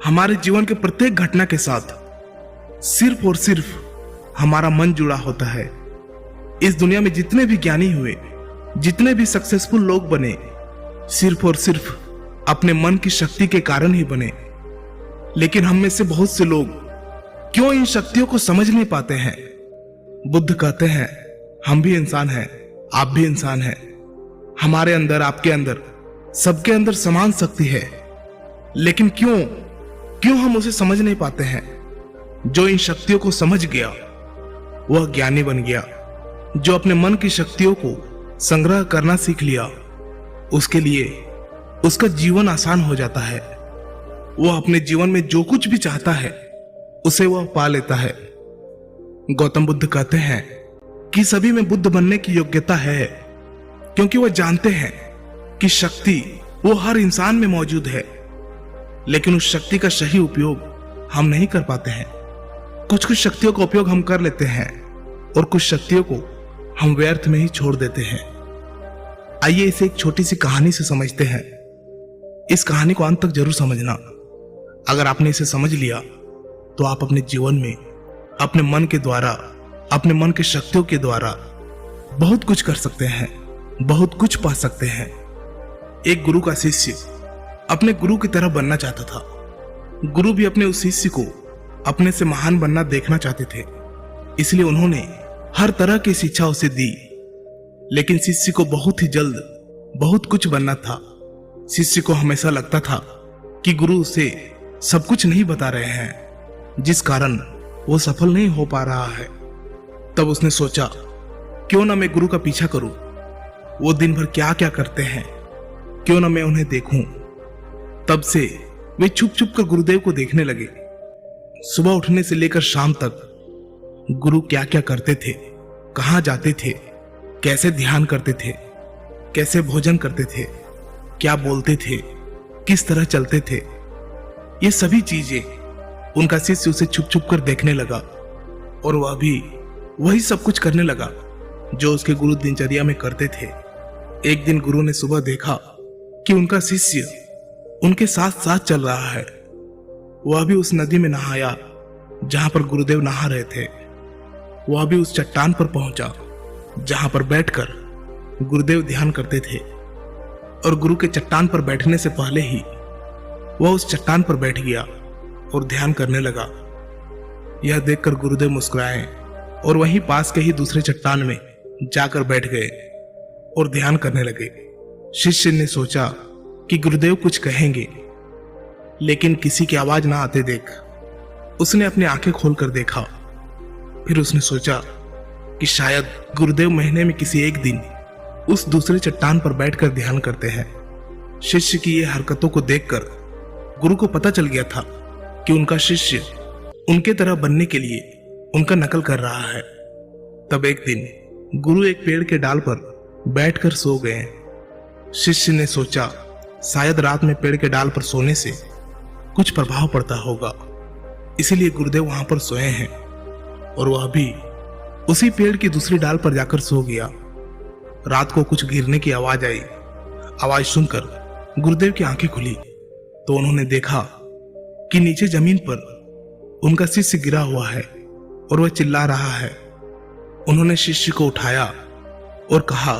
हमारे जीवन के प्रत्येक घटना के साथ सिर्फ और सिर्फ हमारा मन जुड़ा होता है। इस दुनिया में जितने भी ज्ञानी हुए, जितने भी सक्सेसफुल लोग बने, सिर्फ और सिर्फ अपने मन की शक्ति के कारण ही बने। लेकिन हम में से बहुत से लोग क्यों इन शक्तियों को समझ नहीं पाते हैं? बुद्ध कहते हैं, हम भी इंसान हैं, आप भी इंसान हैं। हमारे अंदर, आपके अंदर, सबके अंदर समान शक्ति है। लेकिन क्यों हम उसे समझ नहीं पाते हैं? जो इन शक्तियों को समझ गया वह ज्ञानी बन गया। जो अपने मन की शक्तियों को संग्रह करना सीख लिया, उसके लिए उसका जीवन आसान हो जाता है। वह अपने जीवन में जो कुछ भी चाहता है उसे वह पा लेता है। गौतम बुद्ध कहते हैं कि सभी में बुद्ध बनने की योग्यता है, क्योंकि वह जानते हैं कि शक्ति वो हर इंसान में मौजूद है। लेकिन उस शक्ति का सही उपयोग हम नहीं कर पाते हैं। कुछ शक्तियों का उपयोग हम कर लेते हैं और कुछ शक्तियों को हम व्यर्थ में ही छोड़ देते हैं। आइए इसे एक छोटी सी कहानी से समझते हैं। इस कहानी को अंत तक जरूर समझना। अगर आपने इसे समझ लिया तो आप अपने जीवन में अपने मन के द्वारा, अपने मन की शक्तियों के द्वारा बहुत कुछ कर सकते हैं, बहुत कुछ पा सकते हैं। एक गुरु का शिष्य अपने गुरु की तरह बनना चाहता था। गुरु भी अपने उस शिष्य को अपने से महान बनना देखना चाहते थे, इसलिए उन्होंने हर तरह की शिक्षा उसे दी। लेकिन शिष्य को बहुत ही जल्द बहुत कुछ बनना था। शिष्य को हमेशा लगता था कि गुरु उसे सब कुछ नहीं बता रहे हैं, जिस कारण वो सफल नहीं हो पा रहा है। तब उसने सोचा, क्यों ना मैं गुरु का पीछा करूं। वो दिन भर क्या क्या करते हैं, क्यों ना मैं उन्हें देखूं। तब से वे छुप छुप कर गुरुदेव को देखने लगे। सुबह उठने से लेकर शाम तक गुरु क्या क्या करते थे, कहां जाते थे, कैसे ध्यान करते थे, कैसे भोजन करते थे, क्या बोलते थे, किस तरह चलते थे, ये सभी चीजें उनका शिष्य उसे छुप छुप कर देखने लगा। और वह भी वही सब कुछ करने लगा जो उसके गुरु दिनचर्या में करते थे। एक दिन गुरु ने सुबह देखा कि उनका शिष्य उनके साथ साथ चल रहा है। वह भी उस नदी में नहाया जहां पर गुरुदेव नहा रहे थे। वह भी उस चट्टान पर पहुंचा जहां पर बैठकर गुरुदेव ध्यान करते थे। और गुरु के चट्टान पर बैठने से पहले ही वह उस चट्टान पर बैठ गया और ध्यान करने लगा। यह देखकर गुरुदेव मुस्कुराए और वहीं पास के ही दूसरे चट्टान में जाकर बैठ गए और ध्यान करने लगे। शिष्य ने सोचा कि गुरुदेव कुछ कहेंगे, लेकिन किसी की आवाज ना आते देख उसने अपनी आंखें खोलकर देखा। फिर उसने सोचा कि शायद गुरुदेव महीने में किसी एक दिन उस दूसरे चट्टान पर बैठकर ध्यान करते हैं। शिष्य की ये हरकतों को देखकर गुरु को पता चल गया था कि उनका शिष्य उनके तरह बनने के लिए उनका नकल कर रहा है। तब एक दिन गुरु एक पेड़ के डाल पर बैठकर सो गए। शिष्य ने सोचा शायद रात में पेड़ के डाल पर सोने से कुछ प्रभाव पड़ता होगा, इसीलिए गुरुदेव वहां पर सोए हैं। और वह भी उसी पेड़ की दूसरी डाल पर जाकर सो गया। रात को कुछ गिरने की आवाज आई। आवाज सुनकर गुरुदेव की आंखें खुली तो उन्होंने देखा कि नीचे जमीन पर उनका शिष्य गिरा हुआ है और वह चिल्ला रहा है। उन्होंने शिष्य को उठाया और कहा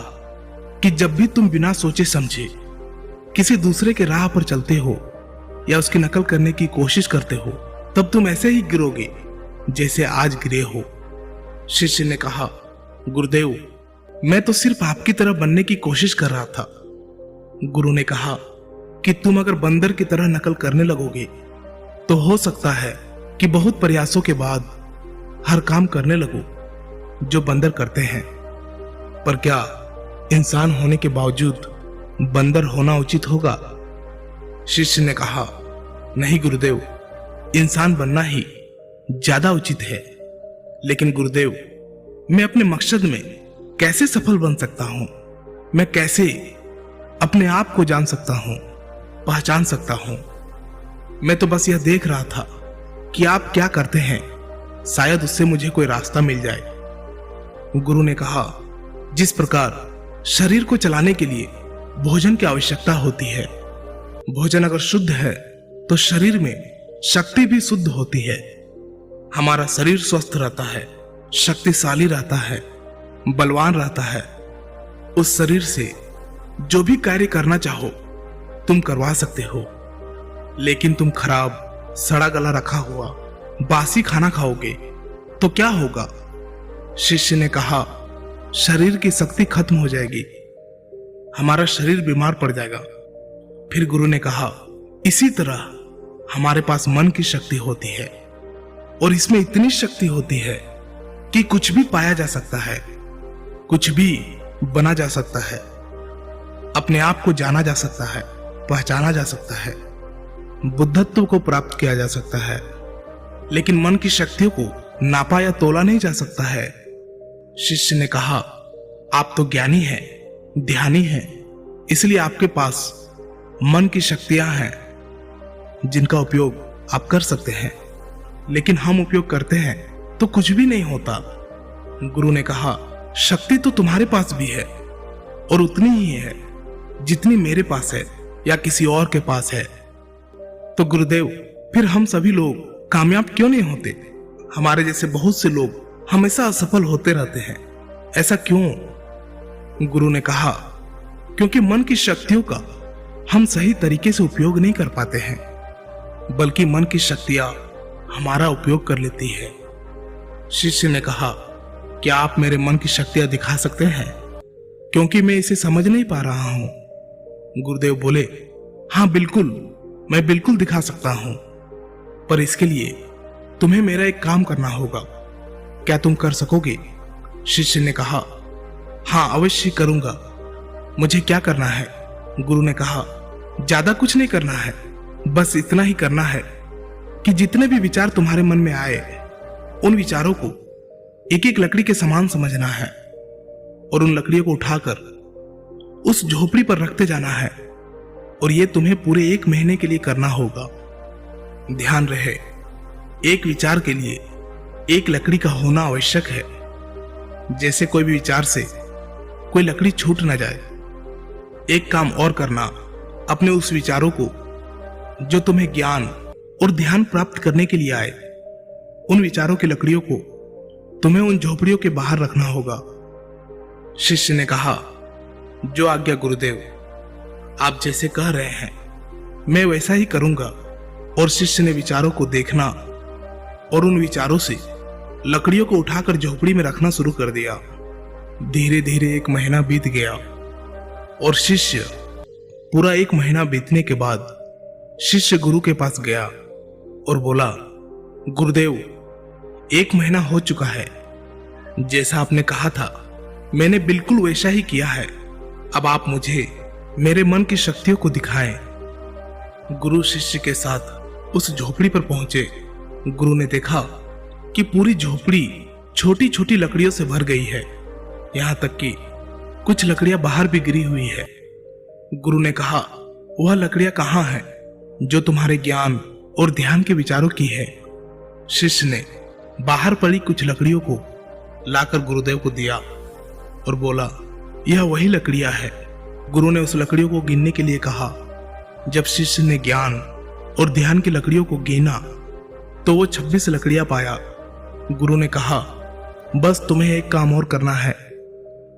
कि जब भी तुम बिना सोचे समझे किसी दूसरे के राह पर चलते हो या उसकी नकल करने की कोशिश करते हो, तब तुम ऐसे ही गिरोगे जैसे आज गिरे हो। शिष्य ने कहा, गुरुदेव मैं तो सिर्फ आपकी तरह बनने की कोशिश कर रहा था। गुरु ने कहा कि तुम अगर बंदर की तरह नकल करने लगोगे तो हो सकता है कि बहुत प्रयासों के बाद हर काम करने लगो जो बंदर करते हैं। पर क्या इंसान होने के बावजूद बंदर होना उचित होगा? शिष्य ने कहा, नहीं गुरुदेव, इंसान बनना ही ज्यादा उचित है। लेकिन गुरुदेव मैं अपने मकसद में कैसे सफल बन सकता हूं? मैं कैसे अपने आप को जान सकता हूं, पहचान सकता हूं? मैं तो बस यह देख रहा था कि आप क्या करते हैं, शायद उससे मुझे कोई रास्ता मिल जाए। गुरु ने कहा, जिस प्रकार शरीर को चलाने के लिए भोजन की आवश्यकता होती है, भोजन अगर शुद्ध है तो शरीर में शक्ति भी शुद्ध होती है। हमारा शरीर स्वस्थ रहता है, शक्तिशाली रहता है, बलवान रहता है। उस शरीर से जो भी कार्य करना चाहो तुम करवा सकते हो। लेकिन तुम खराब, सड़ा गला रखा हुआ बासी खाना खाओगे तो क्या होगा? शिष्य ने कहा, शरीर की शक्ति खत्म हो जाएगी, हमारा शरीर बीमार पड़ जाएगा। फिर गुरु ने कहा, इसी तरह हमारे पास मन की शक्ति होती है और इसमें इतनी शक्ति होती है कि कुछ भी पाया जा सकता है, कुछ भी बना जा सकता है, अपने आप को जाना जा सकता है, पहचाना जा सकता है, बुद्धत्व को प्राप्त किया जा सकता है। लेकिन मन की शक्तियों को नापा या तोला नहीं जा सकता है। शिष्य ने कहा, आप तो ज्ञानी हैं, ध्यानी हैं, इसलिए आपके पास मन की शक्तियां हैं जिनका उपयोग आप कर सकते हैं। लेकिन हम उपयोग करते हैं तो कुछ भी नहीं होता। गुरु ने कहा, शक्ति तो तुम्हारे पास भी है और उतनी ही है जितनी मेरे पास है या किसी और के पास है। तो गुरुदेव, फिर हम सभी लोग कामयाब क्यों नहीं होते? हमारे जैसे बहुत से लोग हमेशा असफल होते रहते हैं, ऐसा क्यों? गुरु ने कहा, क्योंकि मन की शक्तियों का हम सही तरीके से उपयोग नहीं कर पाते हैं, बल्कि मन की शक्तियां हमारा उपयोग कर लेती है। शिष्य ने कहा, क्या आप मेरे मन की शक्तियां दिखा सकते हैं? क्योंकि मैं इसे समझ नहीं पा रहा हूं। गुरुदेव बोले, हाँ बिल्कुल, मैं बिल्कुल दिखा सकता हूं, पर इसके लिए तुम्हें मेरा एक काम करना होगा। क्या तुम कर सकोगे? शिष्य ने कहा, हाँ अवश्य करूंगा। मुझे क्या करना है? गुरु ने कहा, ज्यादा कुछ नहीं करना है, बस इतना ही करना है कि जितने भी विचार तुम्हारे मन में आए उन विचारों को एक एक लकड़ी के समान समझना है और उन लकड़ियों को उठाकर उस झोपड़ी पर रखते जाना है। और यह तुम्हें पूरे 1 महीने के लिए करना होगा। ध्यान रहे, एक विचार के लिए एक लकड़ी का होना आवश्यक है। जैसे कोई भी विचार से कोई लकड़ी छूट ना जाए। एक काम और करना, अपने उस विचारों को जो तुम्हें ज्ञान और ध्यान प्राप्त करने के लिए आए, उन विचारों की लकड़ियों को तुम्हें उन झोपड़ियों के बाहर रखना होगा। शिष्य ने कहा, जो आज्ञा गुरुदेव, आप जैसे कह रहे हैं मैं वैसा ही करूंगा। और शिष्य ने विचारों को देखना और उन विचारों से लकड़ियों को उठाकर झोपड़ी में रखना शुरू कर दिया। धीरे धीरे 1 महीना बीत गया और शिष्य पूरा 1 महीना बीतने के बाद शिष्य गुरु के पास गया और बोला, गुरुदेव 1 महीना हो चुका है, जैसा आपने कहा था मैंने बिल्कुल वैसा ही किया है। अब आप मुझे मेरे मन की शक्तियों को दिखाएं। गुरु शिष्य के साथ उस झोपड़ी पर पहुंचे। गुरु ने देखा कि पूरी झोपड़ी छोटी छोटी लकड़ियों से भर गई है, यहाँ तक कि कुछ लकड़ियां बाहर भी गिरी हुई है। गुरु ने कहा, वह लकड़ियां कहाँ हैं जो तुम्हारे ज्ञान और ध्यान के विचारों की है? शिष्य ने बाहर पड़ी कुछ लकड़ियों को लाकर गुरुदेव को दिया और बोला, यह वही लकड़ियां है। गुरु ने उस लकड़ियों को गिनने के लिए कहा। जब शिष्य ने ज्ञान और ध्यान की लकड़ियों को गिना तो वो 26 लकड़ियां पाया। गुरु ने कहा, बस तुम्हें एक काम और करना है,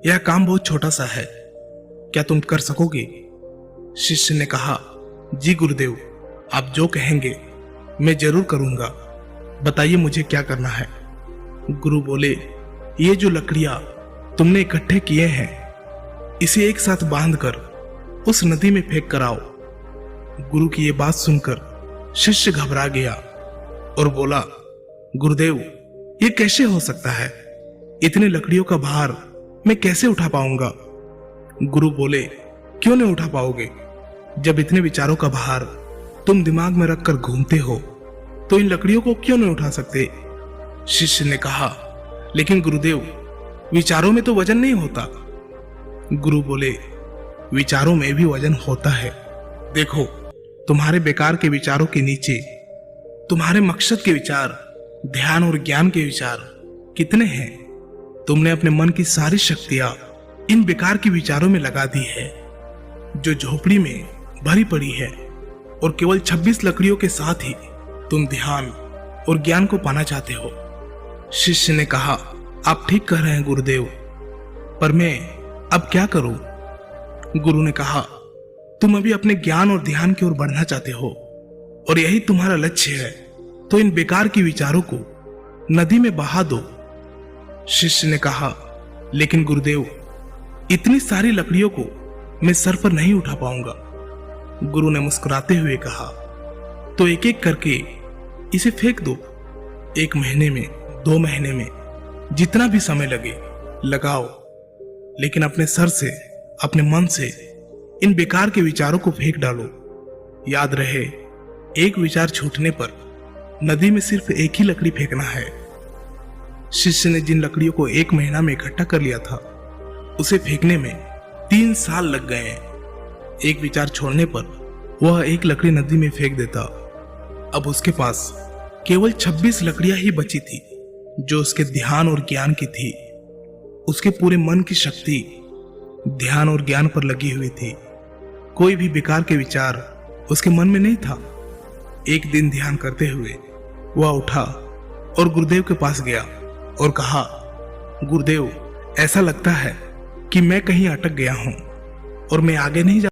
यह काम बहुत छोटा सा है, क्या तुम कर सकोगे? शिष्य ने कहा, जी गुरुदेव, आप जो कहेंगे मैं जरूर करूंगा, बताइए मुझे क्या करना है। गुरु बोले, ये जो लकड़ियां तुमने इकट्ठे किए हैं इसे एक साथ बांधकर उस नदी में फेंक कर आओ। गुरु की ये बात सुनकर शिष्य घबरा गया और बोला, गुरुदेव ये कैसे हो सकता है? इतनी लकड़ियों का भार मैं कैसे उठा पाऊंगा? गुरु बोले, क्यों नहीं उठा पाओगे? जब इतने विचारों का भार तुम दिमाग में रखकर घूमते हो तो इन लकड़ियों को क्यों नहीं उठा सकते? शिष्य ने कहा, लेकिन गुरुदेव विचारों में तो वजन नहीं होता। गुरु बोले, विचारों में भी वजन होता है। देखो, तुम्हारे बेकार के विचारों के नीचे तुम्हारे मकसद के विचार, ध्यान और ज्ञान के विचार कितने हैं? तुमने अपने मन की सारी शक्तियां इन बेकार के विचारों में लगा दी है जो झोपड़ी में भरी पड़ी है, और केवल 26 लकड़ियों के साथ ही तुम ध्यान और ज्ञान को पाना चाहते हो। शिष्य ने कहा, आप ठीक कह रहे हैं गुरुदेव, पर मैं अब क्या करूं? गुरु ने कहा, तुम अभी अपने ज्ञान और ध्यान की ओर बढ़ना चाहते हो और यही तुम्हारा लक्ष्य है, तो इन बेकार के विचारों को नदी में बहा दो। शिष्य ने कहा, लेकिन गुरुदेव, इतनी सारी लकड़ियों को मैं सर पर नहीं उठा पाऊंगा। गुरु ने मुस्कुराते हुए कहा, तो एक एक करके इसे फेंक दो। 1 महीने में, 2 महीने में, जितना भी समय लगे लगाओ, लेकिन अपने सर से, अपने मन से इन बेकार के विचारों को फेंक डालो। याद रहे, एक विचार छूटने पर नदी में सिर्फ एक ही लकड़ी फेंकना है। शिष्य ने जिन लकड़ियों को 1 महीना में इकट्ठा कर लिया था, उसे फेंकने में 3 साल लग गए। एक विचार छोड़ने पर वह एक लकड़ी नदी में फेंक देता। अब उसके पास केवल 26 लकड़ियां ही बची थी, जो उसके ध्यान और ज्ञान की थी। उसके पूरे मन की शक्ति ध्यान और ज्ञान पर लगी हुई थी। कोई भी बेकार के विचार उसके मन में नहीं था। एक दिन ध्यान करते हुए वह उठा और गुरुदेव के पास गया और कहा, गुरुदेव, ऐसा लगता है कि मैं कहीं अटक गया हूं और मैं आगे नहीं जा